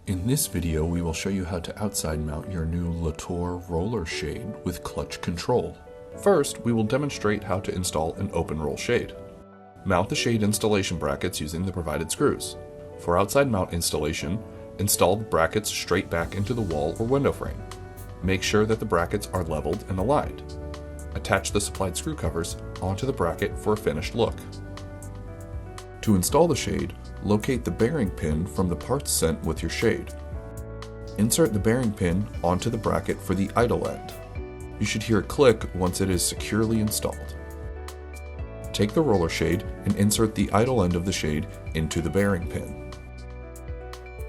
In this video, we will show you how to outside mount your new Latour Roller Shade with clutch control. First, we will demonstrate how to install an open roll shade. Mount the shade installation brackets using the provided screws. For outside mount installation, install the brackets straight back into the wall or window frame. Make sure that the brackets are leveled and aligned. Attach the supplied screw covers onto the bracket for a finished look. To install the shade, locate the bearing pin from the parts sent with your shade. Insert the bearing pin onto the bracket for the idle end. You should hear it click once it is securely installed. Take the roller shade and insert the idle end of the shade into the bearing pin.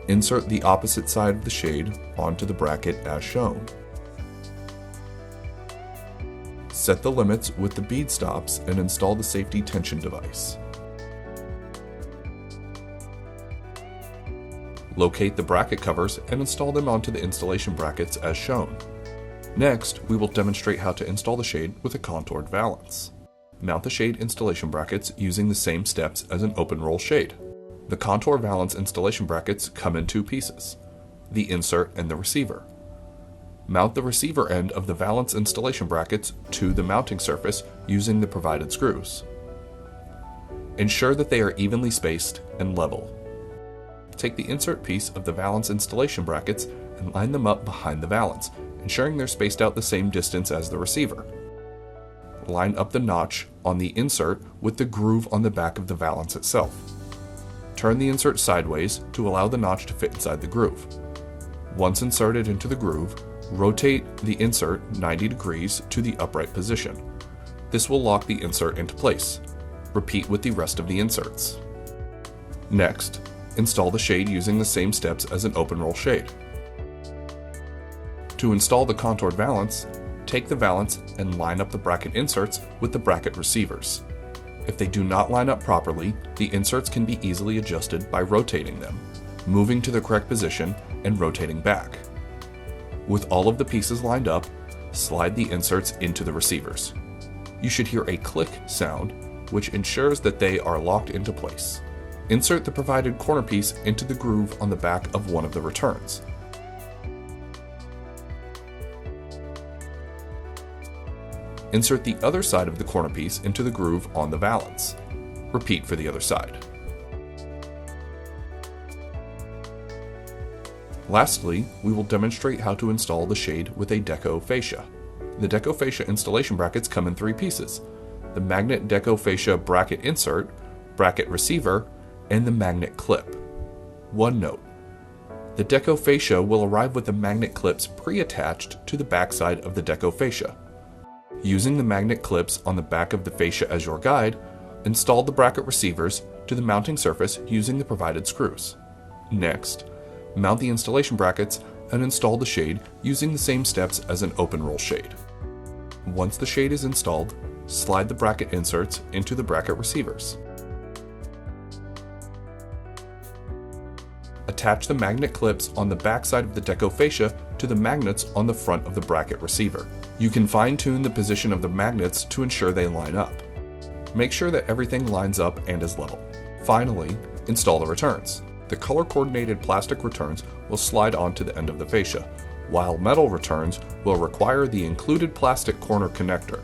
Insert the opposite side of the shade onto the bracket as shown. Set the limits with the bead stops and install the safety tension device. Locate the bracket covers and install them onto the installation brackets as shown. Next, we will demonstrate how to install the shade with a contoured valance. Mount the shade installation brackets using the same steps as an open roll shade. The contour valance installation brackets come in two pieces, the insert and the receiver. Mount the receiver end of the valance installation brackets to the mounting surface using the provided screws. Ensure that they are evenly spaced and level. Take the insert piece of the valance installation brackets and line them up behind the valance, ensuring they're spaced out the same distance as the receiver. Line up the notch on the insert with the groove on the back of the valance itself. Turn the insert sideways to allow the notch to fit inside the groove. Once inserted into the groove, rotate the insert 90 degrees to the upright position. This will lock the insert into place. Repeat with the rest of the inserts. Next, install the shade using the same steps as an open roll shade. To install the contoured valance, take the valance and line up the bracket inserts with the bracket receivers. If they do not line up properly, the inserts can be easily adjusted by rotating them, moving to the correct position, and rotating back. With all of the pieces lined up, slide the inserts into the receivers. You should hear a click sound, which ensures that they are locked into place. Insert the provided corner piece into the groove on the back of one of the returns. Insert the other side of the corner piece into the groove on the valance. Repeat for the other side. Lastly, we will demonstrate how to install the shade with a deco fascia. The deco fascia installation brackets come in three pieces: the magnet deco fascia bracket insert, bracket receiver, and the magnet clip. One note: the deco fascia will arrive with the magnet clips pre-attached to the backside of the deco fascia. Using the magnet clips on the back of the fascia as your guide, install the bracket receivers to the mounting surface using the provided screws. Next, mount the installation brackets and install the shade using the same steps as an open roll shade. Once the shade is installed, slide the bracket inserts into the bracket receivers. Attach the magnet clips on the back side of the deco fascia to the magnets on the front of the bracket receiver. You can fine-tune the position of the magnets to ensure they line up. Make sure that everything lines up and is level. Finally, install the returns. The color-coordinated plastic returns will slide onto the end of the fascia, while metal returns will require the included plastic corner connector.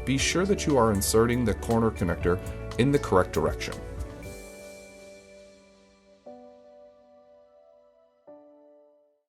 Be sure that you are inserting the corner connector in the correct direction.